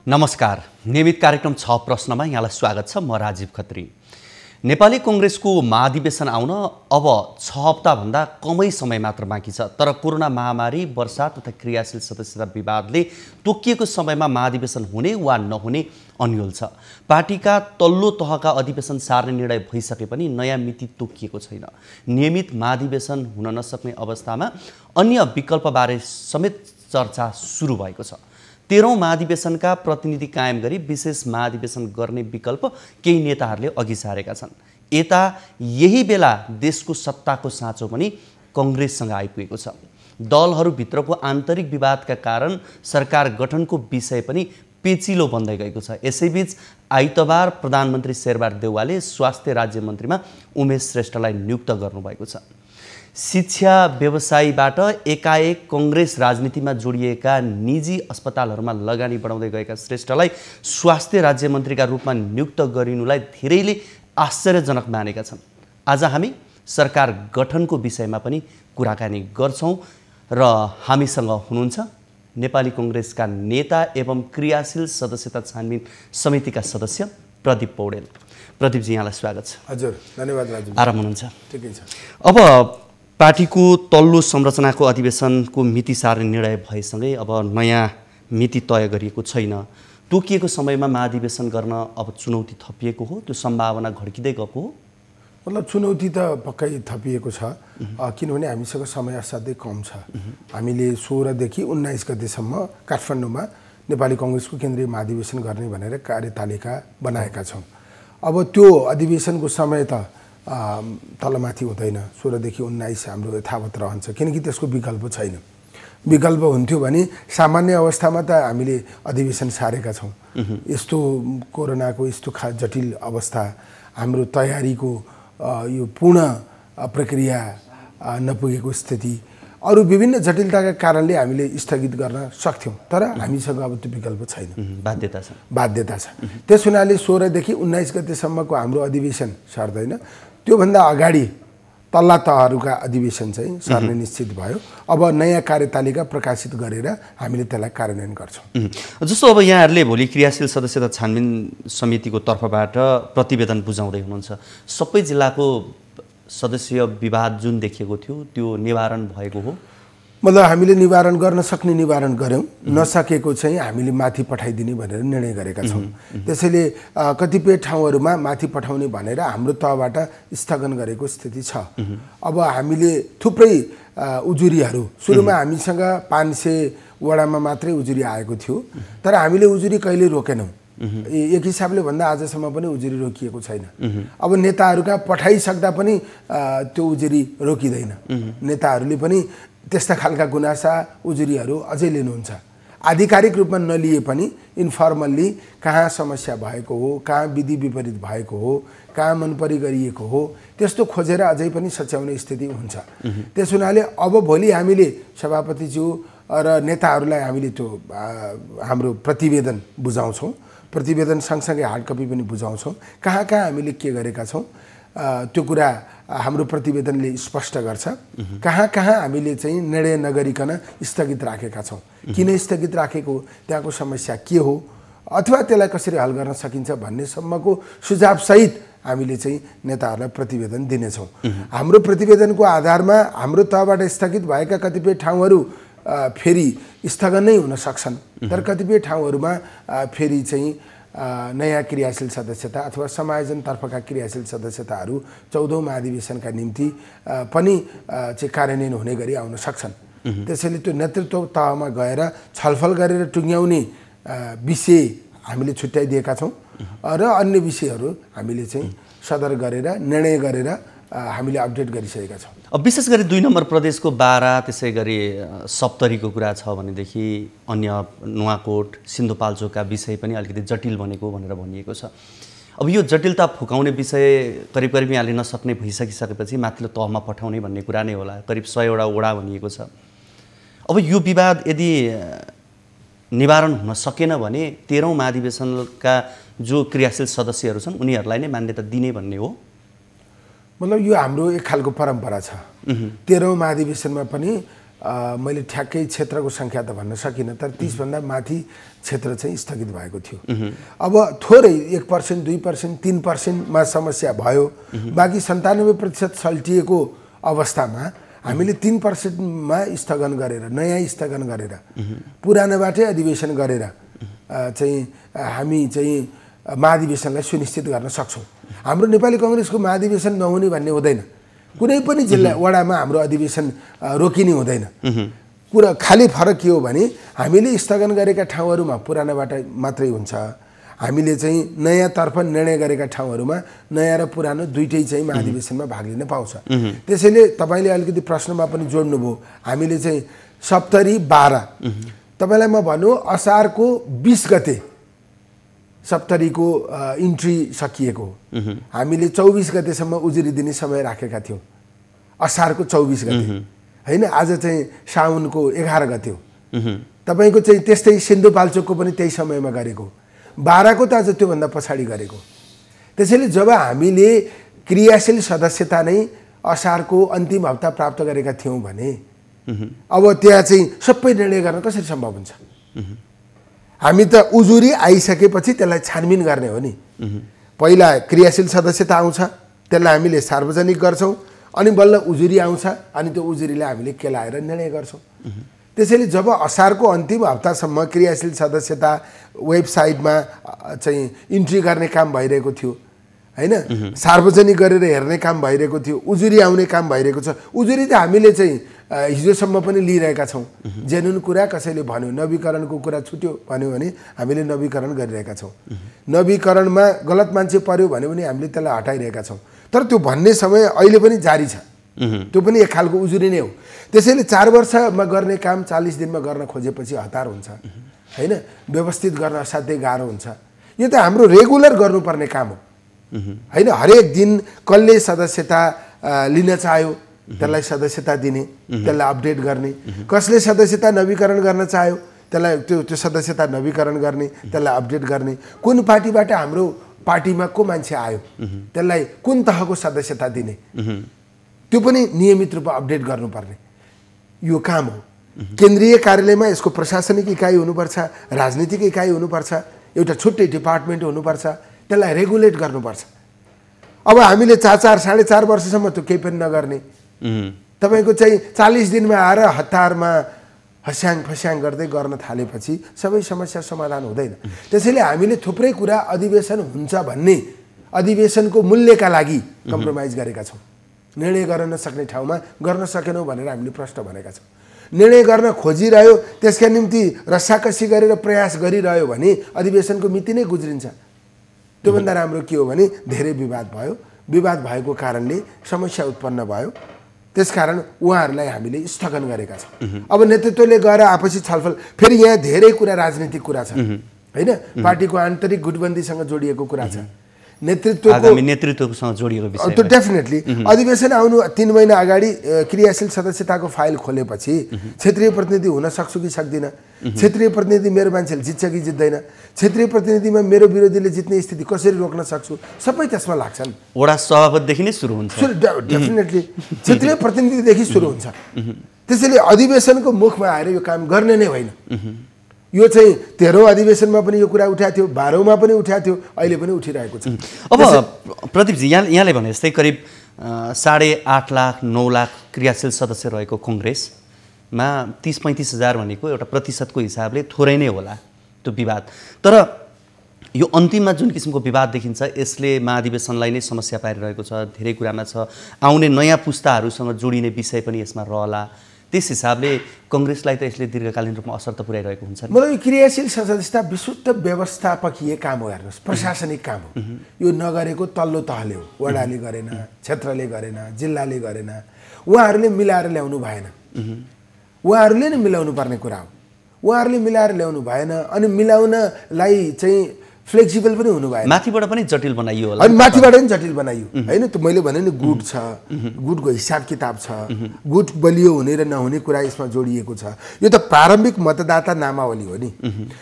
नमस्कार। नियमित कार्यक्रम 6 प्रश्नमा यहाँलाई स्वागत छ। म राजीव खत्री। नेपाली कांग्रेसको महाधिवेशन आउन अब 6 हप्ताभन्दा कमै समय मात्र बाँकी छ। तर कोरोना महामारी, वर्षा तथा क्रियाशील सदस्यता विवादले तोकिएको समयमा महाधिवेशन हुने वा नहुने अन्यल छ। पार्टीका तल्लो तहका अधिवेशन सार्ने निर्णय भइसके पनि नयाँ मिति तोकिएको छैन। नियमित महाधिवेशन हुन नसक्ने अवस्थामा अन्य विकल्पबारे समेत चर्चा सुरु भएको छ। 13औं महाधिवेशनका प्रतिनिधि कायम गरी विशेष महाधिवेशन गर्ने विकल्प केही नेताहरूले अघि सारेका छन्। यता यही बेला देशको सत्ताको साँचो पनि कांग्रेससँग आइपुगेको छ। दलहरूभित्रको आन्तरिक विवादका कारण सरकार गठनको विषय पनि पेचिलो बन्दै गएको छ। यसैबीच आइतबार प्रधानमन्त्री शेरबहादुर देउवाले स्वास्थ्य राज्यमन्त्रीमा उमेश श्रेष्ठलाई नियुक्त गर्नुभएको छ। शिक्षा व्यवसायीबाट एकाएक कांग्रेस राजनीतिमा जोडिएका निजी अस्पतालहरूमा लगानी बढाउँदै गएका श्रेष्ठलाई स्वास्थ्य राज्यमन्त्रीका रूपमा नियुक्त गरिनुलाई धेरैले आश्चर्यजनक मानेका छन्। आज हामी सरकार गठनको विषयमा पनि कुराकानी गर्छौं र हामीसँग हुनुहुन्छ नेपाली कांग्रेसका नेता एवं क्रियाशील सदस्यता छानबिन समितिका सदस्य प्रदीप पौडेल। प्रदीपजी, यहाँलाई स्वागत छ। हजुर, धन्यवाद राजु। आराम हुनुहुन्छ? ठिकै छ। अब पार्टीको तल्लो संरचनाको अधिवेशनको मिति सार्ने निर्णय भएसँगै अब नयाँ मिति तय गरिएको छैन। तोकिएको समयमा महाधिवेशन गर्न अब चुनौती थपिएको हो, त्यो सम्भावना घड्किँदै गएको हो? मतलब चुनौती त पक्कै थपिएको छ, किनभने हामीसँग समय असाध्यै कम छ। हामीले 16 देखि 19 गतेसम्म काठमाडौँमा नेपाली कांग्रेसको केन्द्रीय महाधिवेशन गर्ने भनेर कार्यतालिका बनाएका छौँ। अब त्यो अधिवेशनको समय त तलमाथि हुँदैन। 16 देखि 19 हाम्रो यथावत रहन्छ, किनकि त्यसको विकल्प छैन। विकल्प हुन्थ्यो भने सामान्य अवस्थामा त हामीले अधिवेशन सारेका छौँ। यस्तो कोरोनाको यस्तो जटिल अवस्था, हाम्रो तयारीको यो पूर्ण प्रक्रिया नपुगेको स्थिति, अरू विभिन्न जटिलताका कारणले हामीले स्थगित गर्न सक्थ्यौँ, तर हामीसँग अब त्यो विकल्प छैन। बाध्यता छ। त्यस हुनाले 16 देखि 19 गतेसम्मको हाम्रो अधिवेशन सर्दैन। त्योभन्दा अगाडि तल्ला तहहरूका अधिवेशन चाहिँ सर्ने निश्चित भयो। अब नयाँ कार्यतालिका प्रकाशित गरेर हामीले त्यसलाई कार्यान्वयन गर्छौँ। जस्तो अब यहाँहरूले भोलि क्रियाशील सदस्यता छानबिन समितिको तर्फबाट प्रतिवेदन बुझाउँदै हुनुहुन्छ। सबै जिल्लाको सदस्य विवाद जुन देखिएको थियो त्यो निवारण भएको हो? मतलब हामीले निवारण गर्न सक्ने निवारण गऱ्यौँ, नसकेको चाहिँ हामीले माथि पठाइदिने भनेर निर्णय गरेका छौँ। त्यसैले कतिपय ठाउँहरूमा माथि पठाउने भनेर हाम्रो तहबाट स्थगन गरेको स्थिति छ। अब हामीले थुप्रै उजुरीहरू, सुरुमा हामीसँग 500 वडामा मात्रै उजुरी आएको थियो, तर हामीले उजुरी कहिले रोकेनौँ। एक हिसाबले भन्दा आजसम्म पनि उजुरी रोकिएको छैन। अब नेताहरूका पठाइसक्दा पनि त्यो उजुरी रोकिँदैन। नेताहरूले पनि त्यस्ता खालका गुनासा उजुरीहरू अझै लिनुहुन्छ। आधिकारिक रूपमा नलिए पनि इन्फर्मल्ली कहाँ समस्या भएको हो, कहाँ विधि विपरीत भएको हो, कहाँ मनपरी गरिएको हो, त्यस्तो खोजेर अझै पनि सच्याउने स्थिति हुन्छ। त्यस हुनाले अब भोलि हामीले सभापतिज्यू र नेताहरूलाई हामीले त्यो हाम्रो प्रतिवेदन बुझाउँछौँ। प्रतिवेदन सँगसँगै हार्ड कपी पनि बुझाउँछौँ। कहाँ कहाँ हामीले के गरेका छौँ त्यो कुरा हाम्रो प्रतिवेदनले स्पष्ट गर्छ। कहाँ कहाँ हामीले चाहिँ निर्णय नगरिकन स्थगित राखेका छौँ, किन स्थगित राखेको, त्यहाँको समस्या के हो, अथवा त्यसलाई कसरी हल गर्न सकिन्छ भन्नेसम्मको सुझावसहित हामीले चाहिँ नेताहरूलाई प्रतिवेदन दिनेछौँ। हाम्रो प्रतिवेदनको आधारमा हाम्रो तहबाट स्थगित भएका कतिपय ठाउँहरू फेरि स्थगन नै हुन सक्छन्, तर कतिपय ठाउँहरूमा फेरि चाहिँ नयाँ क्रियाशील सदस्यता अथवा समायोजनतर्फका क्रियाशील सदस्यताहरू 14औं महाधिवेशनका निम्ति पनि चाहिँ कार्यान्वयन हुने गरी आउन सक्छन्। त्यसैले त्यो नेतृत्व तहमा गएर छलफल गरेर टुङ्ग्याउने विषय हामीले छुट्याइदिएका छौँ र अन्य विषयहरू हामीले चाहिँ सदर गरेर निर्णय गरेर हामीले अपडेट गरिसकेका छौँ। अब विशेष गरी 2 नम्बर प्रदेशको बारा, त्यसै गरी सप्तरीको कुरा छ भनेदेखि अन्य नुवाकोट, सिन्धुपाल्चोकका विषय पनि अलिकति जटिल बनेको भनेर भनिएको छ। अब यो जटिलता फुकाउने विषय करिब करिब यहाँले नसक्ने भइसकिसकेपछि माथिल्लो तहमा पठाउने भन्ने कुरा नै होला। करिब 100 वटा वडा भनिएको छ। अब यो विवाद यदि निवारण हुन सकेन भने 13औं महाधिवेशनका जो क्रियाशील सदस्यहरू छन् उनीहरूलाई नै मान्यता दिने भन्ने हो? मतलब यो हाम्रो एक खालको परम्परा छ। 13औं महाधिवेशनमा पनि मैले ठ्याक्कै क्षेत्रको सङ्ख्या त भन्न सकिनँ, तर 30 भन्दा माथि क्षेत्र चाहिँ स्थगित भएको थियो। अब थोरै 1%, 2%, 3%मा समस्या भयो, बाँकी 97% सल्टिएको अवस्थामा हामीले 3%मा स्थगन गरेर, नयाँ स्थगन गरेर, पुरानोबाटै अधिवेशन गरेर चाहिँ हामी चाहिँ महाधिवेशनलाई सुनिश्चित गर्न सक्छौँ। हाम्रो नेपाली कङ्ग्रेसको महाधिवेशन नहुने भन्ने हुँदैन, कुनै पनि जिल्ला वडामा हाम्रो अधिवेशन रोकिने हुँदैन। कुरा खाली फरक के हो भने हामीले स्थगन गरेका ठाउँहरूमा पुरानोबाट मात्रै हुन्छ, हामीले चाहिँ नयाँतर्फ निर्णय गरेका ठाउँहरूमा नयाँ र पुरानो दुइटै चाहिँ महाधिवेशनमा भाग लिन पाउँछ। त्यसैले तपाईँले अलिकति प्रश्नमा पनि जोड्नुभयो, हामीले चाहिँ 70-12 तपाईँलाई म भनौँ असारको 20 गते 70को इन्ट्री सकिएको, हामीले 24 गतेसम्म उजुरी दिने समय राखेका थियौँ, असारको 24 गते होइन, आज चाहिँ साउनको 11 गते हो। तपाईँको चाहिँ त्यस्तै सिन्धुपाल्चोकको पनि त्यही समयमा गरेको, 12 को त आज त्योभन्दा पछाडि गरेको। त्यसैले जब हामीले क्रियाशील सदस्यता नै असारको अन्तिम हप्ता प्राप्त गरेका थियौँ भने अब त्यहाँ चाहिँ सबै निर्णय गर्न कसरी सम्भव हुन्छ? हामी त उजुरी आइसकेपछि त्यसलाई छानबिन गर्ने हो नि। पहिला क्रियाशील सदस्यता आउँछ, त्यसलाई हामीले सार्वजनिक गर्छौँ, अनि बल्ल उजुरी आउँछ, अनि त्यो उजुरीलाई हामीले केलाएर निर्णय गर्छौँ। त्यसैले जब असारको अन्तिम हप्तासम्म क्रियाशील सदस्यता वेबसाइटमा चाहिँ इन्ट्री गर्ने काम भइरहेको थियो होइन, सार्वजनिक गरेर हेर्ने काम भइरहेको थियो, उजुरी आउने काम भइरहेको छ। उजुरी त हामीले चाहिँ हिजोसम्म पनि लिइरहेका छौँ। जेन्युन कुरा कसैले भन्यो, नवीकरणको कुरा छुट्यो भन्यो भने हामीले नवीकरण गरिरहेका छौँ। नवीकरणमा गलत मान्छे पर्यो भन्यो भने हामीले त्यसलाई हटाइरहेका छौँ। तर त्यो भन्ने समय अहिले पनि जारी छ, त्यो पनि एक खालको उजुरी नै हो। त्यसैले 4 वर्षमा गर्ने काम 40 दिनमा गर्न खोजेपछि हतार हुन्छ होइन, व्यवस्थित गर्न असाध्यै गाह्रो हुन्छ। यो त हाम्रो रेगुलर गर्नुपर्ने काम हो होइन। हरेक दिन कसले सदस्यता लिन चाह्यो त्यसलाई सदस्यता दिने, त्यसलाई अपडेट गर्ने, कसले सदस्यता नवीकरण गर्न चाह्यो त्यसलाई त्यो सदस्यता नवीकरण गर्ने, त्यसलाई अपडेट गर्ने, कुन पार्टीबाट हाम्रो पार्टीमा को मान्छे आयो त्यसलाई कुन तहको सदस्यता दिने, त्यो पनि नियमित रूपमा अपडेट गर्नुपर्ने यो काम हो। केन्द्रीय कार्यालयमा यसको प्रशासनिक इकाइ हुनुपर्छ, राजनीतिक इकाइ हुनुपर्छ, एउटा छुट्टै डिपार्टमेन्ट हुनुपर्छ, त्यसलाई रेगुलेट गर्नुपर्छ। अब हामीले 4-4.5 वर्षसम्म त्यो केही पनि नगर्ने, तपाईँको चाहिँ 40 दिनमा आएर हतारमा हस्याङ फस्याङ गर्दै गर्न थालेपछि सबै समस्या समाधान हुँदैन। त्यसैले हामीले थुप्रै कुरा अधिवेशन हुन्छ भन्ने अधिवेशनको मूल्यका लागि कम्प्रोमाइज गरेका छौँ। निर्णय गर्न नसक्ने ठाउँमा गर्न सकेनौँ भनेर हामीले प्रश्न भनेका छौँ। निर्णय गर्न खोजिरह्यो, त्यसका निम्ति रस्साकसी गरेर प्रयास गरिरह्यो भने अधिवेशनको मिति नै गुज्रिन्छ। त्योभन्दा राम्रो के हो भने धेरै विवाद भयो, विवाद भएको कारणले समस्या उत्पन्न भयो, त्यसकारण उहाँहरूलाई हामीले स्थगन गरेका छौँ। अब नेतृत्वले गएर आपसी छलफल, फेरि यहाँ धेरै कुरा राजनीतिक कुरा छ होइन, पार्टीको आन्तरिक गुटबन्दीसँग जोडिएको कुरा छ, नेतृत्वसँग जोडिएको विषय। त्यो डेफिनेटली अधिवेशन आउनु 3 महिना अगाडि क्रियाशील सदस्यताको फाइल खोलेपछि क्षेत्रीय प्रतिनिधि हुन सक्छु कि सक्दिनँ, क्षेत्रीय प्रतिनिधि मेरो मान्छेले जित्छ कि जित्दैन, क्षेत्रीय प्रतिनिधिमा मेरो विरोधीले जित्ने स्थिति कसरी रोक्न सक्छु, सबै त्यसमा लाग्छन्। वडा सभापतिदेखि नै सुरु हुन्छ, डेफिनेटली क्षेत्रीय प्रतिनिधिदेखि सुरु हुन्छ। त्यसैले अधिवेशनको मुखमा आएर यो काम गर्ने नै होइन। यो चाहिँ 13औं अधिवेशनमा पनि यो कुरा उठाएको थियो, 12औंमा पनि उठाएको थियो, अहिले पनि उठिरहेको छ। अब प्रदीपजी यहाँले भने जस्तै करिब 8.5 लाख 9 लाख क्रियाशील सदस्य रहेको कङ्ग्रेसमा 30-35 हजार भनेको एउटा प्रतिशतको हिसाबले थोरै नै होला त्यो विवाद। तर यो अन्तिममा जुन किसिमको विवाद देखिन्छ यसले महाधिवेशनलाई नै समस्या पारिरहेको छ, धेरै कुरामा छ, आउने नयाँ पुस्ताहरूसँग जोडिने विषय पनि यसमा रहला। त्यस हिसाबले कङ्ग्रेसलाई त यसले दीर्घकालीन रूपमा असर त पुर्याइरहेको हुन्छ। मलाई क्रियाशील सदस्यता विशुद्ध व्यवस्थापकीय काम हो, हेर्नुहोस्, प्रशासनिक काम हो। यो नगरेको तल्लो तहले हो, वडाले गरेन, क्षेत्रले गरेन, जिल्लाले गरेन, उहाँहरूले मिलाएर ल्याउनु भएन, उहाँहरूले नै मिलाउनु पर्ने कुरा हो। उहाँहरूले मिलाएर ल्याउनु भएन, अनि मिलाउनलाई चाहिँ फ्लेक्सिबल पनि हुनु भएन। माथिबाट पनि जटिल बनाइयो होला। अनि माथिबाट पनि जटिल बनाइयो हैन। त मैले भने नि गुट छ, गुटको हिसाब किताब छ, गुट बलियो हुने र नहुने कुरा यसमा जोडिएको छ। यो त प्रारम्भिक मतदाता नामावली हो नि।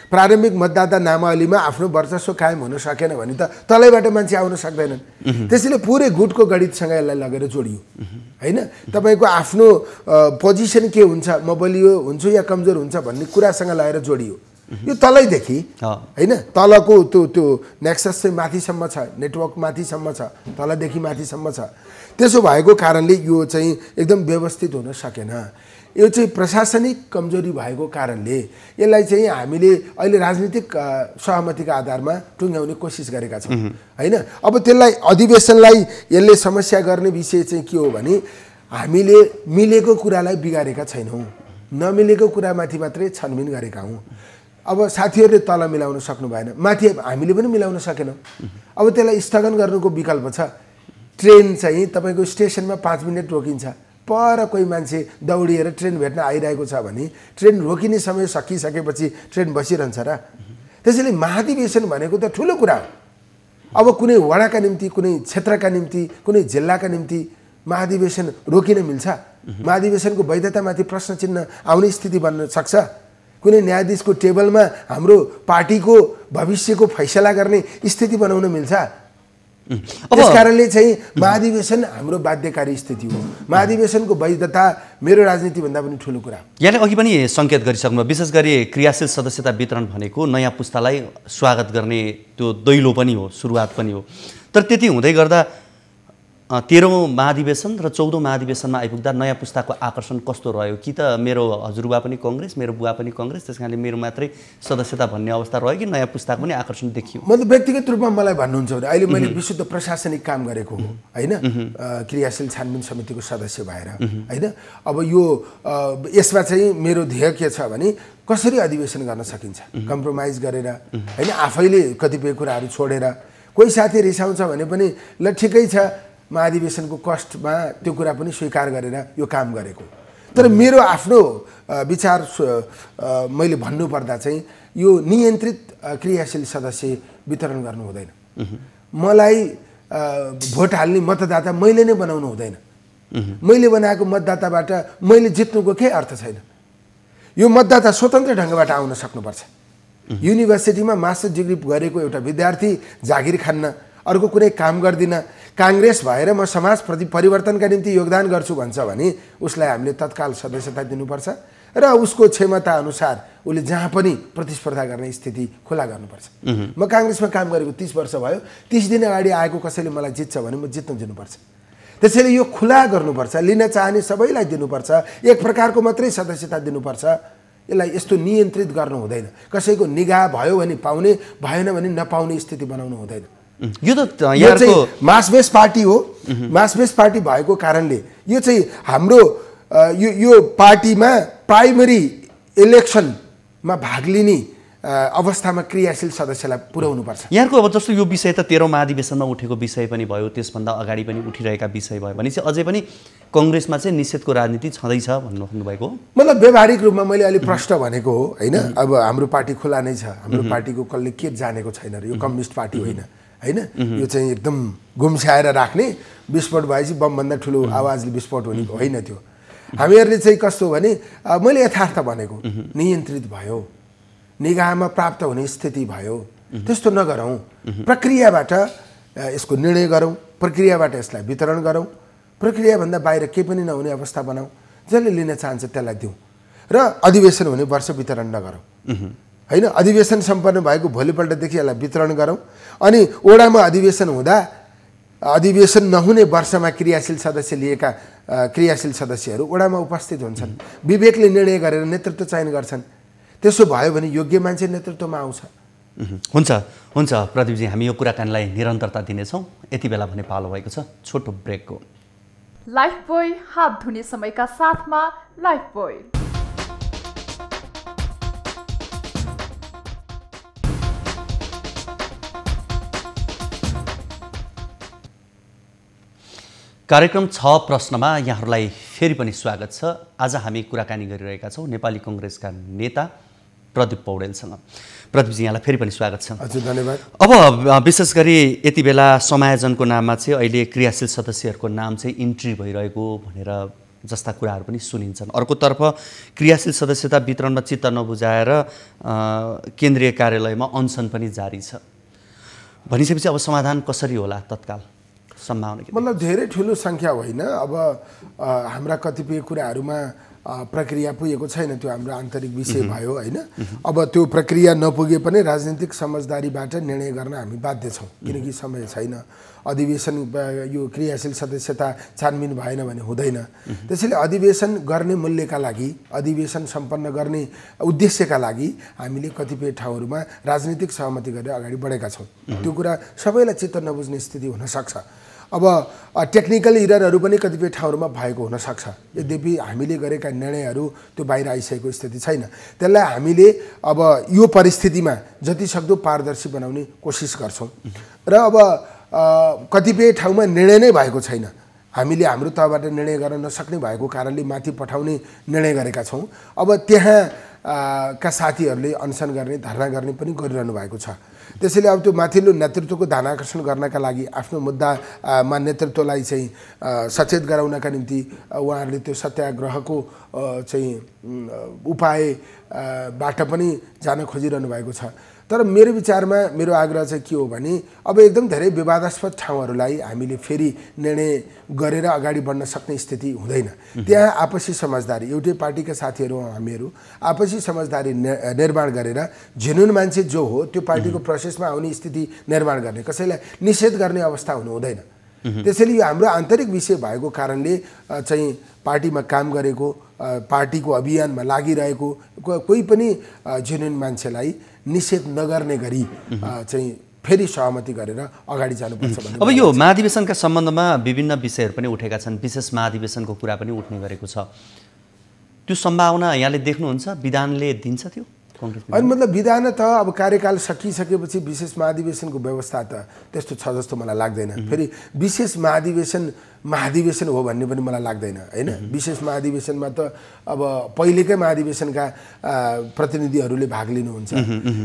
प्रारम्भिक मतदाता नामावलीमा आफ्नो वर्चस्व कायम हुन सकेन भने त तलैबाट मान्छे आउन सक्दैनन्। त्यसैले पुरै गुटको गणितसँग यसलाई लगेर जोडियो हैन। तपाईको आफ्नो पोजिसन के हुन्छ, म बलियो हुन्छु या कमजोर हुन्छ भन्ने कुरासँग लगेर जोडियो। यो तलैदेखि हैन, तलको त्यो नेक्सस चाहिँ माथिसम्म छ, नेटवर्क माथिसम्म छ, तलदेखि माथिसम्म छ। त्यसो भएको कारणले यो चाहिँ एकदम व्यवस्थित हुन सकेन। यो चाहिँ प्रशासनिक कमजोरी भएको कारणले यसलाई चाहिँ हामीले अहिले राजनीतिक सहमतिका आधारमा टुङ्ग्याउने कोसिस गरेका छौँ हैन। अब त्यसलाई अधिवेशनलाई यसले समस्या गर्ने विषय चाहिँ के हो भने हामीले मिलेको कुरालाई बिगारेका छैनौँ, नमिलेको कुरामाथि मात्रै छानबिन गरेका हौँ। अब साथीहरूले तल मिलाउन सक्नु भएन, माथि हामीले पनि मिलाउन सकेनौँ। अब त्यसलाई स्थगन गर्नुको विकल्प छ। ट्रेन चाहिँ तपाईँको स्टेसनमा 5 मिनट रोकिन्छ, पर कोही मान्छे दौडिएर ट्रेन भेट्न आइरहेको छ भने ट्रेन रोकिने समय सकिसकेपछि ट्रेन बसिरहन्छ र। त्यसैले महाधिवेशन भनेको त ठुलो कुरा हो। अब कुनै वडाका निम्ति, कुनै क्षेत्रका निम्ति, कुनै जिल्लाका निम्ति महाधिवेशन रोकिन मिल्छ? महाधिवेशनको वैधतामाथि प्रश्न चिन्ह आउने स्थिति बन्न सक्छ? कुनै न्यायाधीशको टेबलमा हाम्रो पार्टीको भविष्यको फैसला गर्ने स्थिति बनाउन मिल्छ? त्यस कारणले चाहिँ महाधिवेशन हाम्रो बाध्यकारी स्थिति हो। महाधिवेशनको वैधता मेरो राजनीतिभन्दा पनि ठुलो कुरा हो। यहाँले अघि पनि सङ्केत गरिसक्नु, विशेष गरी क्रियाशील सदस्यता वितरण भनेको नयाँ पुस्तालाई स्वागत गर्ने त्यो दैलो पनि हो, सुरुवात पनि हो। तर त्यति हुँदै गर्दा 13औं महाधिवेशन र 14औं महाधिवेशनमा आइपुग्दा नयाँ पुस्ताको आकर्षण कस्तो रह्यो? कि त मेरो हजुरबा पनि कङ्ग्रेस, मेरो बुवा पनि कङ्ग्रेस, त्यस कारणले मेरो मात्रै सदस्यता भन्ने अवस्था रह्यो कि नयाँ पुस्ताको पनि आकर्षण देखियो? मतलब व्यक्तिगत रूपमा मलाई भन्नुहुन्छ भने अहिले मैले विशुद्ध प्रशासनिक काम गरेको हो हैन, क्रियाशील छानबिन समितिको सदस्य भएर हैन। अब यो यसमा चाहिँ मेरो ध्येय के छ भने कसरी अधिवेशन गर्न सकिन्छ, कम्प्रोमाइज गरेर हैन, आफैले कतिपय कुराहरू छोडेर। कोही साथी रिसाउँछ भने पनि ल ठिकै छ, महाधिवेशनको कस्टमा त्यो कुरा पनि स्वीकार गरेर यो काम गरेको। तर मेरो आफ्नो विचार मैले भन्नुपर्दा चाहिँ यो नियन्त्रित क्रियाशील सदस्य वितरण गर्नु हुँदैन। मलाई भोट हाल्ने मतदाता मैले नै बनाउनु हुँदैन। मैले बनाएको मतदाताबाट मैले जित्नुको केही अर्थ छैन। यो मतदाता स्वतन्त्र ढङ्गबाट आउन सक्नुपर्छ। युनिभर्सिटीमा मास्टर डिग्री गरेको एउटा विद्यार्थी जागिर खान्न, अर्को कुनै काम गर्दिन, काङ्ग्रेस भएर म समाजप्रति परिवर्तनका निम्ति योगदान गर्छु भन्छ भने उसलाई हामीले तत्काल सदस्यता दिनुपर्छ र उसको क्षमता अनुसार उसले जहाँ पनि प्रतिस्पर्धा गर्ने स्थिति खुला गर्नुपर्छ। म काङ्ग्रेसमा काम गरेको 30 वर्ष भयो, 30 दिन अगाडि आएको कसैले मलाई जित्छ भने म जित्न दिनुपर्छ। त्यसैले यो खुला गर्नुपर्छ, लिन चाहने सबैलाई दिनुपर्छ, एक प्रकारको मात्रै सदस्यता दिनुपर्छ। यसलाई यस्तो नियन्त्रित गर्नु हुँदैन। कसैको निगाह भयो भने पाउने, भएन भने नपाउने स्थिति बनाउनु हुँदैन। यो त यो चाहिँ मास बेस पार्टी हो। मास बेस पार्टी भएको कारणले यो चाहिँ हाम्रो यो पार्टीमा प्राइमरी इलेक्सनमा भाग लिने अवस्थामा क्रियाशील सदस्यलाई पुर्याउनुपर्छ। यहाँको अब जस्तो यो विषय त 13औं महाधिवेशनमा उठेको विषय पनि भयो, त्यसभन्दा अगाडि पनि उठिरहेका विषय भयो भने चाहिँ अझै पनि कङ्ग्रेसमा चाहिँ निषेधको राजनीति छँदैछ भन्नुभएको हो। मतलब व्यवहारिक रूपमा मैले अलि प्रश्न भनेको हो हैन। अब हाम्रो पार्टी खुला नै छ, हाम्रो पार्टीको कसले के जानेको छैन र यो कम्युनिस्ट पार्टी होइन हैन। यो चाहिँ एकदम गुम्स्याएर राख्ने, विस्फोट भएपछि बमभन्दा ठुलो आवाजले विस्फोट हुने होइन त्यो। हामीहरूले चाहिँ कस्तो भने मैले यथार्थ भनेको, नियन्त्रित भयो, निगाहमा प्राप्त हुने स्थिति भयो, त्यस्तो नगरौँ। प्रक्रियाबाट यसको निर्णय गरौँ, प्रक्रियाबाट यसलाई वितरण गरौँ, प्रक्रियाभन्दा बाहिर केही पनि नहुने अवस्था बनाऊ। जसले लिन चाहन्छ त्यसलाई दिउँ र अधिवेशन हुने वर्ष वितरण नगरौँ हैन। अधिवेशन सम्पन्न भएको भोलिपल्टदेखि यसलाई वितरण गरौँ। अनि ओडामा अधिवेशन हुँदा अधिवेशन नहुने वर्षमा क्रियाशील सदस्य लिएका क्रियाशील सदस्यहरू ओडामा उपस्थित हुन्छन्, विवेकले निर्णय गरेर नेतृत्व चयन गर्छन्। त्यसो भयो भने योग्य मान्छे नेतृत्वमा आउँछ। हुन्छ हुन्छ प्रदीपजी, हामी यो कुराकानीलाई निरन्तरता दिनेछौँ। यति बेला भने पालो भएको छ छोटो ब्रेकको। लाइफबोय हात धुने समयका साथमा लाइफबोय। कार्यक्रम 6 प्रश्नमा यहाँहरूलाई फेरि पनि स्वागत छ। आज हामी कुराकानी गरिरहेका छौँ नेपाली कङ्ग्रेसका नेता प्रदीप पौडेलसँग। प्रदीपजी यहाँलाई फेरि पनि स्वागत छ। हजुर धन्यवाद। अब विशेष गरी यति बेला समायोजनको नाममा चाहिँ अहिले क्रियाशील सदस्यहरूको नाम चाहिँ इन्ट्री भइरहेको भनेर जस्ता कुराहरू पनि सुनिन्छन्। अर्कोतर्फ क्रियाशील सदस्यता वितरणमा चित्त नबुझाएर केन्द्रीय कार्यालयमा अनसन पनि जारी छ भनिसकेपछि अब समाधान कसरी होला तत्काल सम्भावना? मतलब धेरै ठुलो सङ्ख्या होइन। अब हाम्रा कतिपय कुराहरूमा प्रक्रिया पुगेको छैन, त्यो हाम्रो आन्तरिक विषय भयो होइन। अब त्यो प्रक्रिया नपुगे पनि राजनीतिक समझदारीबाट निर्णय गर्न हामी बाध्य छौँ, किनकि समय छैन। अधिवेशन यो क्रियाशील सदस्यता छानबिन भएन भने हुँदैन। त्यसैले अधिवेशन गर्ने मूल्यका लागि, अधिवेशन सम्पन्न गर्ने उद्देश्यका लागि हामीले कतिपय ठाउँहरूमा राजनीतिक सहमति गरेर अगाडि बढेका छौँ। त्यो कुरा सबैलाई चित्त नबुझ्ने स्थिति हुनसक्छ। अब टेक्निकल इररहरू पनि कतिपय ठाउँहरूमा भएको हुनसक्छ। यद्यपि हामीले गरेका निर्णयहरू त्यो बाहिर आइसकेको स्थिति छैन। त्यसलाई हामीले अब यो परिस्थितिमा जतिसक्दो पारदर्शी बनाउने कोसिस गर्छौँ। र अब कतिपय ठाउँमा निर्णय नै भएको छैन, हामीले हाम्रो तहबाट निर्णय गर्न नसक्ने भएको कारणले माथि पठाउने निर्णय गरेका छौँ। अब त्यहाँ का साथीहरूले अनसन गर्ने, धरना गर्ने पनि गरिरहनु भएको छ। त्यसैले अब त्यो माथिल्लो नेतृत्वको ध्यानाकर्षण गर्नका लागि, आफ्नो मुद्दामा नेतृत्वलाई चाहिँ सचेत गराउनका निम्ति उहाँहरूले त्यो सत्याग्रहको चाहिँ उपायबाट पनि जान खोजिरहनु भएको छ। तर मेरो विचारमा मेरो आग्रह चाहिँ के हो भने अब एकदम धेरै विवादास्पद ठाउँहरूलाई हामीले फेरि निर्णय गरेर अगाडि बढ्न सक्ने स्थिति हुँदैन। त्यहाँ आपसी समझदारी, एउटै पार्टीका साथीहरू हामीहरू आपसी समझदारी निर्माण गरेर जेन्युन मान्छे जो हो त्यो पार्टीको प्रोसेसमा आउने स्थिति निर्माण गर्ने, कसैलाई निषेध गर्ने अवस्था हुनु हुँदैन। त्यसैले यो हाम्रो आन्तरिक विषय भएको कारणले चाहिँ पार्टीमा काम गरेको, पार्टीको अभियानमा लागिरहेको कोही पनि जेन्युन मान्छेलाई निषेध नगर्ने गरी चाहिँ फेरि सहमति गरेर अगाडि जानुपर्छ भन्ने। अब यो महाधिवेशनका सम्बन्धमा विभिन्न विषयहरू पनि उठेका छन्, विशेष महाधिवेशनको कुरा पनि उठ्ने गरेको छ। त्यो सम्भावना यहाँले देख्नुहुन्छ? विधानले दिन्छ त्यो? अनि मतलब विधान त अब कार्यकाल सकिसकेपछि विशेष महाधिवेशनको व्यवस्था त त्यस्तो छ जस्तो मलाई लाग्दैन। फेरि विशेष महाधिवेशन हो भन्ने पनि मलाई लाग्दैन होइन। विशेष महाधिवेशनमा त अब पहिलेकै महाधिवेशनका प्रतिनिधिहरूले भाग लिनुहुन्छ।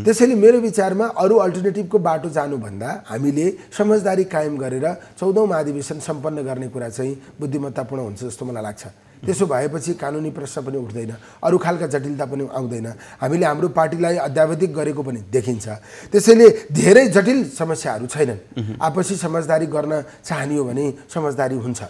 त्यसैले मेरो विचारमा अरू अल्टरनेटिभको बाटो जानुभन्दा हामीले समझदारी कायम गरेर 14औं महाधिवेशन सम्पन्न गर्ने कुरा चाहिँ बुद्धिमत्तापूर्ण हुन्छ जस्तो मलाई लाग्छ। त्यसो भएपछि कानुनी प्रश्न पनि उठ्दैन, अरू खालका जटिलता पनि आउँदैन। हामीले हाम्रो पार्टीलाई अध्यावधिक गरेको पनि देखिन्छ। त्यसैले धेरै जटिल समस्याहरू छैनन्। आपसी समझदारी गर्न चाहने हो भने समझदारी हुन्छ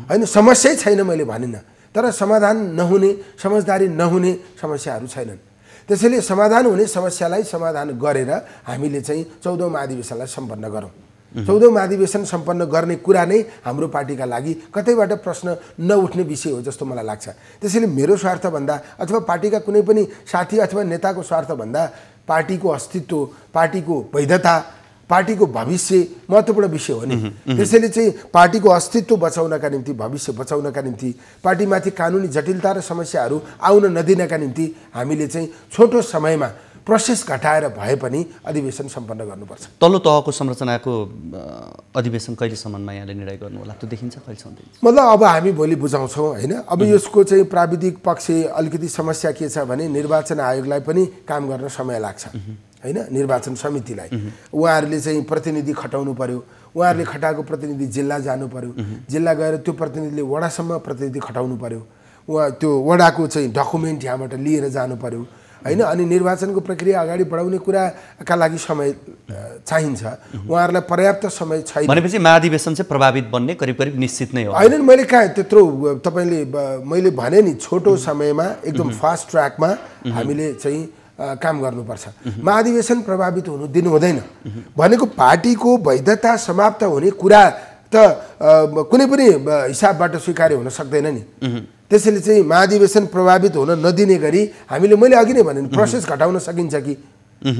होइन, समस्यै छैन मैले भनिनँ, तर समाधान नहुने, समझदारी नहुने समस्याहरू छैनन्। त्यसैले समाधान हुने समस्यालाई समाधान गरेर हामीले चाहिँ 14औं महाधिवेशनलाई सम्पन्न गरौँ। 14औं महाधिवेशन सम्पन्न गर्ने कुरा नै हाम्रो पार्टीका लागि कतैबाट प्रश्न नउठ्ने विषय हो जस्तो मलाई लाग्छ। त्यसैले मेरो स्वार्थभन्दा अथवा पार्टीका कुनै पनि साथी अथवा नेताको स्वार्थभन्दा पार्टीको अस्तित्व, पार्टीको वैधता, पार्टीको भविष्य महत्त्वपूर्ण विषय हो नि। त्यसैले चाहिँ पार्टीको अस्तित्व बचाउनका निम्ति, भविष्य बचाउनका निम्ति, पार्टीमाथि कानुनी जटिलता र समस्याहरू आउन नदिनका निम्ति हामीले चाहिँ छोटो समयमा प्रोसेस घटाएर भए पनि अधिवेशन सम्पन्न गर्नुपर्छ। तल्लो तहको संरचनाको अधिवेशन कहिलेसम्ममा यहाँले निर्णय गर्नु होला त्यो देखिन्छ कहिलेसम्म? मतलब अब हामी भोलि बुझाउँछौँ होइन। अब यसको चाहिँ प्राविधिक पक्ष अलिकति समस्या के छ भने निर्वाचन आयोगलाई पनि काम गर्न समय लाग्छ होइन। निर्वाचन समितिलाई उहाँहरूले चाहिँ प्रतिनिधि खटाउनु पर्यो, उहाँहरूले खटाएको प्रतिनिधि जिल्ला जानु पर्यो, जिल्ला गएर त्यो प्रतिनिधिले वडासम्म प्रतिनिधि खटाउनु पर्यो, उहाँ त्यो वडाको चाहिँ डकुमेन्ट यहाँबाट लिएर जानु पर्यो होइन। अनि निर्वाचनको प्रक्रिया अगाडि बढाउने कुराका लागि समय चाहिन्छ, उहाँहरूलाई पर्याप्त समय छैन भनेपछि महाधिवेशन चाहिँ प्रभावित बन्ने करिब करिब निश्चित नै हो होइन। मैले कहाँ त्यत्रो तपाईँले मैले भने नि छोटो समयमा एकदम फास्ट ट्र्याकमा हामीले चाहिँ काम गर्नुपर्छ। महाधिवेशन प्रभावित हुनु दिनु हुँदैन भनेको पार्टीको वैधता समाप्त हुने कुरा त कुनै पनि हिसाबबाट स्वीकार्य हुन सक्दैन नि। त्यसैले चाहिँ महाधिवेशन प्रभावित हुन नदिने गरी हामीले, मैले अघि नै भने प्रोसेस घटाउन सकिन्छ कि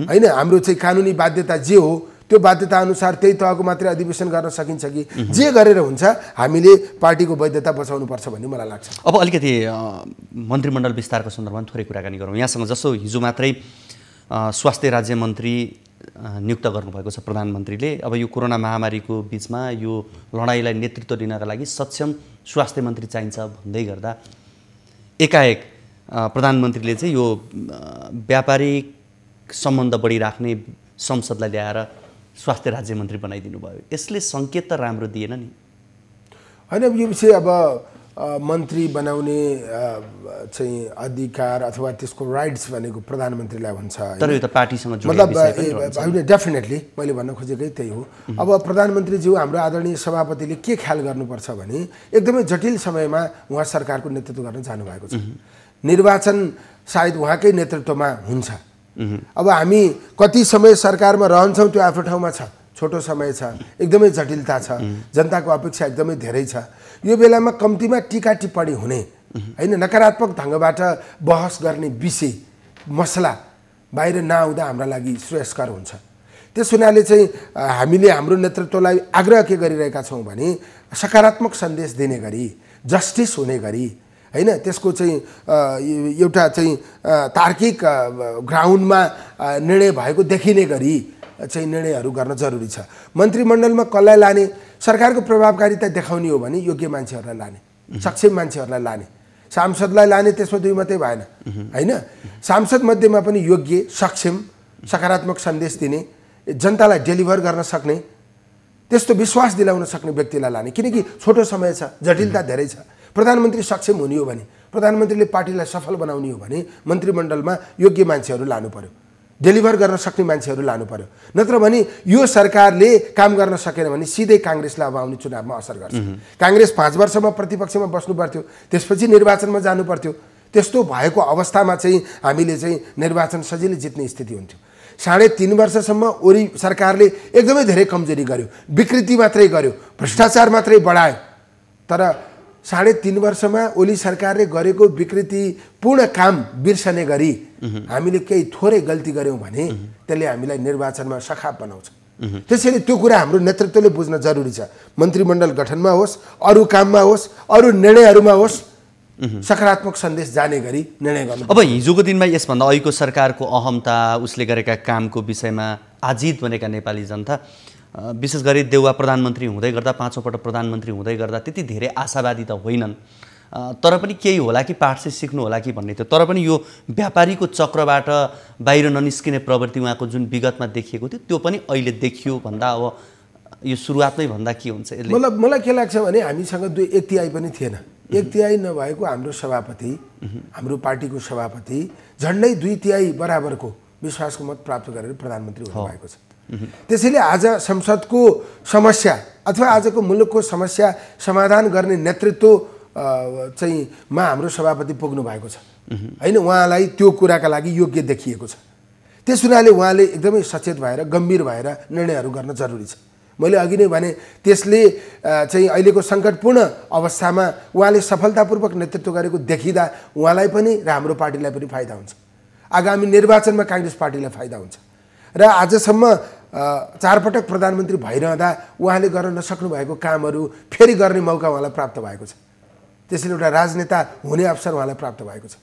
होइन। हाम्रो चाहिँ कानुनी बाध्यता जे हो त्यो बाध्यता अनुसार त्यही तहको मात्रै अधिवेशन गर्न सकिन्छ कि जे गरेर हुन्छ हामीले पार्टीको वैधता बचाउनुपर्छ भन्ने मलाई लाग्छ। अब अलिकति मन्त्रीमण्डल विस्तारको सन्दर्भमा थोरै कुराकानी गरौँ। यहाँसँग जसो हिजो मात्रै स्वास्थ्य राज्य मन्त्री नियुक्त गर्नुभएको छ प्रधानमन्त्रीले। अब यो कोरोना महामारीको बिचमा यो लडाइँलाई नेतृत्व दिनका लागि सक्षम स्वास्थ्य मन्त्री चाहिन्छ भन्दै गर्दा एकाएक प्रधानमन्त्रीले चाहिँ यो व्यापारिक सम्बन्ध बढिराख्ने संसदलाई ल्याएर स्वास्थ्य राज्यमन्त्री बनाइदिनु भयो। यसले सङ्केत त राम्रो दिएन नि। होइन, यो विषय अब मन्त्री बनाउने चाहिँ अधिकार अथवा त्यसको राइट्स भनेको प्रधानमन्त्रीलाई हुन्छ। तर यो त पार्टीसँग जोडिएको मतलब विषय पनि रहन्छ। होइन, डेफिनेटली मैले भन्न खोजेकै त्यही हो। अब प्रधानमन्त्रीज्यू हाम्रो आदरणीय सभापतिले के ख्याल गर्नुपर्छ भने एकदमै जटिल समयमा उहाँ सरकारको नेतृत्व गर्न जानुभएको छ। निर्वाचन सायद उहाँकै नेतृत्वमा हुन्छ। अब हामी कति समय सरकारमा रहन्छौँ त्यो आफ्नो ठाउँमा छ, छोटो समय छ, एकदमै जटिलता छ, जनताको अपेक्षा एकदमै धेरै छ। यो बेलामा कम्तीमा टीका टिप्पणी हुने होइन, नकारात्मक ढङ्गबाट बहस गर्ने विषय मसला बाहिर नआउँदा हाम्रा लागि श्रेयस्कर हुन्छ। त्यस हुनाले चाहिँ हामीले हाम्रो नेतृत्वलाई आग्रह के गरिरहेका छौँ भने सकारात्मक सन्देश दिने गरी, जस्टिस हुने गरी होइन, त्यसको चाहिँ एउटा चाहिँ तार्किक ग्राउन्डमा निर्णय भएको देखिने गरी चाहिँ निर्णयहरू गर्न जरुरी छ। मन्त्रीमण्डलमा कसलाई लाने, सरकारको प्रभावकारिता देखाउने हो भने योग्य मान्छेहरूलाई लाने, सक्षम मान्छेहरूलाई लाने। सांसदलाई लाने त्यसमा दुई मात्रै भएन होइन, सांसद मध्येमा पनि योग्य, सक्षम, सकारात्मक सन्देश दिने, जनतालाई डेलिभर गर्न सक्ने, त्यस्तो विश्वास दिलाउन सक्ने व्यक्तिलाई लाने। किनकि छोटो समय छ, जटिलता धेरै छ। प्रधानमन्त्री सक्षम हुने हो भने, प्रधानमन्त्रीले पार्टीलाई सफल बनाउने हो भने मन्त्रीमण्डलमा योग्य मान्छेहरू लानु पर्यो, डेलिभर गर्न सक्ने मान्छेहरू लानु पर्यो। नत्र भने यो सरकारले काम गर्न सकेन भने सिधै काङ्ग्रेसलाई अब आउने चुनावमा असर गर्छ। काङ्ग्रेस 5 वर्षमा प्रतिपक्षमा बस्नु पर्थ्यो, त्यसपछि निर्वाचनमा जानु पर्थ्यो। त्यस्तो भएको अवस्थामा चाहिँ हामीले चाहिँ निर्वाचन सजिलै जित्ने स्थिति हुन्थ्यो। 3.5 वर्षसम्म ओली सरकारले एकदमै धेरै कमजोरी गर्यो, विकृति मात्रै गर्यो, भ्रष्टाचार मात्रै बढायो। तर 3.5 वर्षमा ओली सरकारले गरेको विकृतिपूर्ण काम बिर्सने गरी हामीले केही थोरै गल्ती गऱ्यौँ भने त्यसले हामीलाई निर्वाचनमा सखाप बनाउँछ। त्यसैले त्यो कुरा हाम्रो नेतृत्वले बुझ्न जरुरी छ। मन्त्रीमण्डल गठनमा होस्, अरू काममा होस्, अरू निर्णयहरूमा होस्, सकारात्मक सन्देश जाने गरी निर्णय गर्नु। अब हिजोको दिनमा यसभन्दा अहिलेको सरकारको अहमता, उसले गरेका कामको विषयमा आजित बनेका नेपाली जनता, विशेष गरी देउवा प्रधानमन्त्री हुँदै गर्दा, 5औं पटक प्रधानमन्त्री हुँदै गर्दा त्यति धेरै आशावादी त होइनन्। तर पनि केही होला कि, पाठ चाहिँ सिक्नु होला कि भन्ने थियो। तर पनि यो व्यापारीको चक्रबाट बाहिर ननिस्किने प्रवृत्ति उहाँको जुन विगतमा देखिएको थियो त्यो पनि अहिले देखियो भन्दा अब यो सुरुवातमै भन्दा के हुन्छ यसले? मलाई के लाग्छ भने हामीसँग 1/3 पनि थिएन। 1/3 नभएको हाम्रो सभापति, हाम्रो पार्टीको सभापति झन्डै 2/3 बराबरको विश्वासको मत प्राप्त गरेर प्रधानमन्त्री हुनुभएको छ। त्यसैले आज संसदको समस्या अथवा आजको मुलुकको समस्या समाधान गर्ने नेतृत्व चाहिँ हाम्रो सभापति पुग्नु भएको छ होइन। उहाँलाई त्यो कुराका लागि योग्य देखिएको छ। त्यस हुनाले उहाँले एकदमै सचेत भएर, गम्भीर भएर निर्णयहरू गर्न जरुरी छ। मैले अघि नै भने त्यसले चाहिँ अहिलेको सङ्कटपूर्ण अवस्थामा उहाँले सफलतापूर्वक नेतृत्व गरेको देखिँदा उहाँलाई पनि र हाम्रो पार्टीलाई पनि फाइदा हुन्छ। आगामी निर्वाचनमा काङ्ग्रेस पार्टीलाई फाइदा हुन्छ। र आजसम्म 4 पटक प्रधानमन्त्री भइरहँदा उहाँले गर्न नसक्नु भएको कामहरू फेरि गर्ने मौका उहाँलाई प्राप्त भएको छ। त्यसैले एउटा राजनेता हुने अवसर उहाँलाई प्राप्त भएको छ।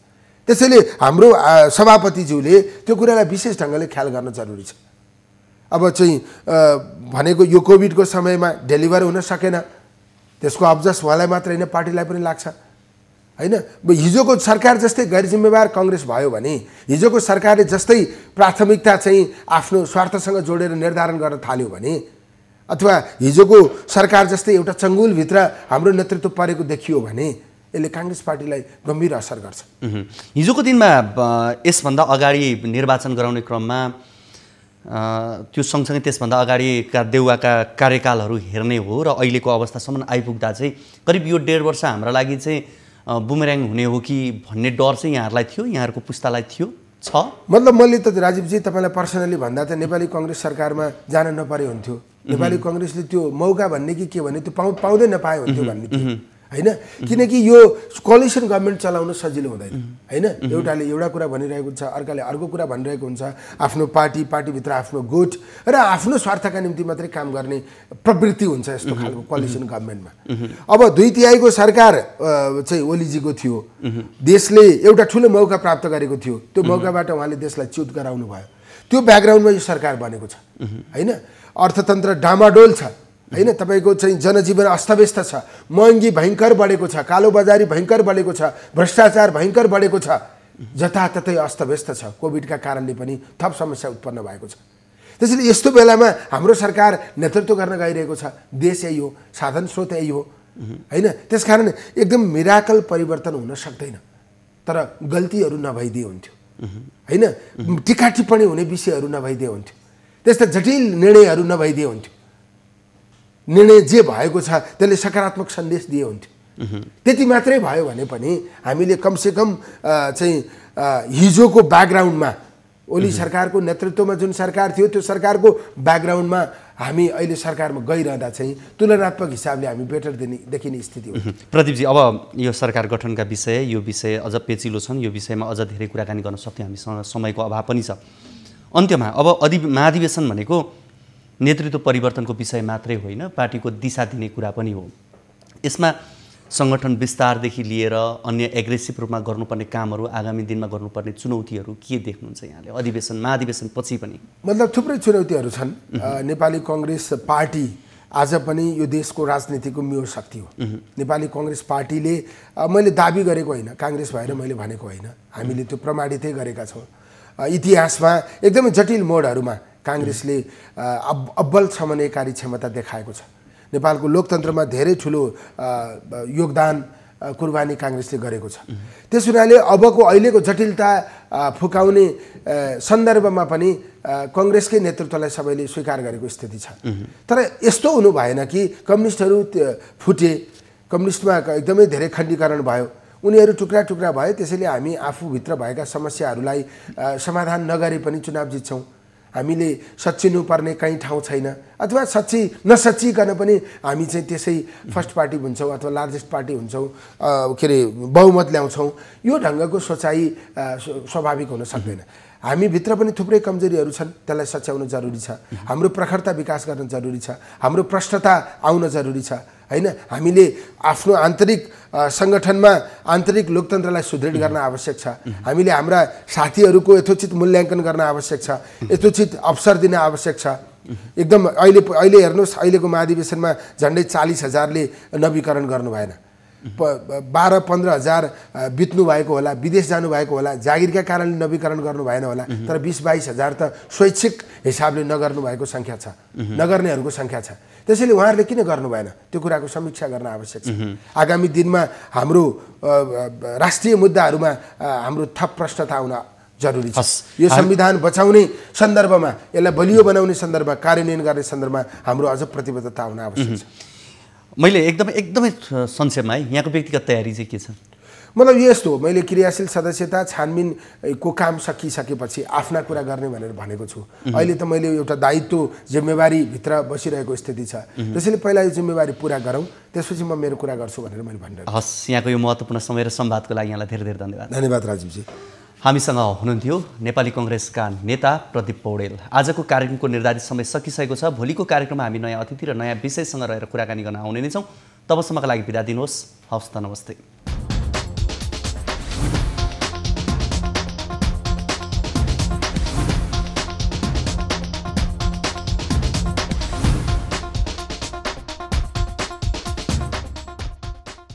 त्यसैले हाम्रो सभापतिज्यूले त्यो कुरालाई विशेष ढङ्गले ख्याल गर्न जरुरी छ। अब चाहिँ भनेको यो कोभिडको समयमा डेलिभर हुन सकेन, त्यसको अब्जस उहाँलाई मात्र होइन पार्टीलाई पनि लाग्छ होइन। हिजोको सरकार जस्तै गैर जिम्मेवार काङ्ग्रेस भयो भने, हिजोको सरकारले जस्तै प्राथमिकता चाहिँ आफ्नो स्वार्थसँग जोडेर निर्धारण गर्न थाल्यो भने, अथवा हिजोको सरकार जस्तै एउटा चङ्गुलभित्र हाम्रो नेतृत्व परेको देखियो भने यसले काङ्ग्रेस पार्टीलाई गम्भीर असर गर्छ। हिजोको दिनमा यसभन्दा अगाडि निर्वाचन गराउने क्रममा त्यो सँगसँगै त्यसभन्दा अगाडिका देउवाका कार्यकालहरू हेर्ने हो र अहिलेको अवस्थासम्म आइपुग्दा चाहिँ करिब यो 1.5 वर्ष हाम्रो लागि चाहिँ बुमेराङ हुने हो कि भन्ने डर चाहिँ यहाँहरूलाई थियो, यहाँहरूको पुस्तालाई थियो छ? मतलब मैले त राजीवजी तपाईँलाई पर्सनली भन्दा त नेपाली काङ्ग्रेस सरकारमा जान नपरे हुन्थ्यो। नेपाली काङ्ग्रेसले त्यो मौका भन्ने कि के भन्ने त्यो पाउँदै नपाए हुन्थ्यो भन्ने थियो होइन। किनकि यो कोअलिसन गभर्मेन्ट चलाउन सजिलो हुँदैन होइन। एउटाले एउटा कुरा भनिरहेको हुन्छ, अर्काले अर्को कुरा भनिरहेको हुन्छ। आफ्नो पार्टीभित्र आफ्नो गुट र आफ्नो स्वार्थका निम्ति मात्रै काम गर्ने प्रवृत्ति हुन्छ यस्तो खालको कोअलिसन गभर्मेन्टमा। अब 2/3 सरकार चाहिँ ओलीजीको थियो, देशले एउटा ठुलो मौका प्राप्त गरेको थियो। त्यो मौकाबाट उहाँले देशलाई च्युत गराउनु भयो। त्यो ब्याकग्राउन्डमा यो सरकार बनेको छ होइन। अर्थतन्त्र डामाडोल छ होइन। तपाईँको चाहिँ जनजीवन अस्तव्यस्त छ, महँगी भयङ्कर बढेको छ, कालोबजारी भयङ्कर बढेको छ, भ्रष्टाचार भयङ्कर बढेको छ। जताततै अस्तव्यस्त छ। कोभिडका कारणले पनि थप समस्या उत्पन्न भएको छ। त्यसैले यस्तो बेलामा हाम्रो सरकार नेतृत्व गर्न गइरहेको छ। देश यही हो, साधन स्रोत यही हो होइन। त्यसकारण एकदम मिराकल परिवर्तन हुन सक्दैन, तर गल्तीहरू नभइदिए हुन्थ्यो होइन। टिका टिप्पणी हुने विषयहरू नभइदिए हुन्थ्यो, त्यस्ता जटिल निर्णयहरू नभइदिए हुन्थ्यो। निर्णय जे भएको छ त्यसले सकारात्मक सन्देश दिए हुन्थ्यो। त्यति मात्रै भयो भने पनि हामीले कमसेकम चाहिँ हिजोको ब्याकग्राउन्डमा ओली सरकारको नेतृत्वमा जुन सरकार थियो त्यो सरकारको ब्याकग्राउन्डमा हामी अहिले सरकारमा गइरहँदा चाहिँ तुलनात्मक हिसाबले हामी बेटर देखिने स्थिति हो। प्रदीपजी, अब यो सरकार गठनका यो विषय अझ पेचिलो छन्। यो विषयमा अझ धेरै कुराकानी गर्न सक्थ्यौँ, हामीसँग समयको अभाव पनि छ। अन्त्यमा अब महाधिवेशन भनेको नेतृत्व परिवर्तनको विषय मात्रै होइन, पार्टीको दिशा दिने कुरा पनि हो। यसमा सङ्गठन विस्तारदेखि लिएर अन्य एग्रेसिभ रूपमा गर्नुपर्ने कामहरू, आगामी दिनमा गर्नुपर्ने चुनौतीहरू के देख्नुहुन्छ यहाँले महाधिवेशन पछि पनि? मतलब थुप्रै चुनौतीहरू छन्। नेपाली कङ्ग्रेस पार्टी आज पनि यो देशको राजनीतिको म्योर शक्ति हो। नेपाली कङ्ग्रेस पार्टीले, मैले दाबी गरेको होइन, काङ्ग्रेस भएर मैले भनेको होइन, हामीले त्यो प्रमाणितै गरेका छौँ। इतिहासमा एकदमै जटिल मोडहरूमा काङ्ग्रेसले अब्बल समन्वयकारी क्षमता देखाएको छ। नेपालको लोकतन्त्रमा धेरै ठुलो योगदान कुर्बानी काङ्ग्रेसले गरेको छ। त्यस हुनाले अबको अहिलेको जटिलता फुकाउने सन्दर्भमा पनि कङ्ग्रेसकै नेतृत्वलाई सबैले स्वीकार गरेको स्थिति छ। तर यस्तो हुनु भएन कि कम्युनिस्टहरू फुटे, कम्युनिस्टमा एकदमै धेरै खण्डीकरण भयो, उनीहरू टुक्रा टुक्रा भए। त्यसैले हामी आफूभित्र भएका समस्याहरूलाई समाधान नगरे पनि चुनाव जित्छौँ। हामीले सच्चिनुपर्ने कहीँ ठाउँ छैन, अथवा नसच्चिकन पनि हामी चाहिँ त्यसै फर्स्ट पार्टी हुन्छौँ अथवा लार्जेस्ट पार्टी हुन्छौँ, के अरे बहुमत ल्याउँछौँ। यो ढङ्गको सोचाइ स्वाभाविक हुन सक्दैन। हामीभित्र पनि थुप्रै कमजोरीहरू छन्, त्यसलाई सच्याउन जरुरी छ। हाम्रो प्रखरता विकास गर्न जरुरी छ, हाम्रो प्रष्टता आउन जरुरी छ होइन। हामीले आफ्नो आन्तरिक सङ्गठनमा आन्तरिक लोकतन्त्रलाई सुदृढ गर्न आवश्यक छ। हामीले हाम्रा साथीहरूको यथोचित मूल्याङ्कन गर्न आवश्यक छ, यथोचित अवसर दिन आवश्यक छ। एकदम अहिले हेर्नुहोस्, अहिलेको महाधिवेशनमा झन्डै 40,000ले नवीकरण गर्नु भएन, 12-15 हजार बित्नु भएको होला, विदेश जानुभएको होला, जागिरका कारणले नवीकरण गर्नु भएन होला, तर 20-22 हजार त स्वैच्छिक हिसाबले नगर्नु भएको सङ्ख्या छ, नगर्नेहरूको सङ्ख्या छ। त्यसैले उहाँहरूले किन गर्नु भएन त्यो कुराको समीक्षा गर्न आवश्यक छ। आगामी दिनमा हाम्रो राष्ट्रिय मुद्दाहरूमा हाम्रो थप प्रष्टता आउन जरुरी छ। यो संविधान बचाउने सन्दर्भमा, यसलाई बलियो बनाउने सन्दर्भमा, कार्यान्वयन गर्ने सन्दर्भमा हाम्रो अझ प्रतिबद्धता आउन आवश्यक छ। मैले एकदमै संक्षेपमा है, यहाँको व्यक्तिगत तयारी चाहिँ के छ? मतलब यस्तो हो, मैले क्रियाशील सदस्यता छानबिनको काम सकिसकेपछि आफ्ना कुरा गर्ने भनेर भनेको छु। अहिले त मैले एउटा दायित्व जिम्मेवारीभित्र बसिरहेको स्थिति छ। त्यसैले पहिला यो जिम्मेवारी पुरा गरौँ, त्यसपछि म मेरो कुरा गर्छु भनेर मैले भनिरहेको। हस्, यहाँको यो महत्त्वपूर्ण समय र संवादको लागि यहाँलाई धेरै धेरै धन्यवाद। धन्यवाद राजीवजी। हामीसँग हुनुहुन्थ्यो नेपाली कङ्ग्रेसका नेता प्रदीप पौडेल। आजको कार्यक्रमको निर्धारित समय सकिसकेको छ। भोलिको कार्यक्रममा हामी नयाँ अतिथि र नयाँ विषयसँग रहेर कुराकानी गर्न आउने नै छौँ। तबसम्मका लागि बिदा दिनुहोस्। हवस् त, नमस्ते।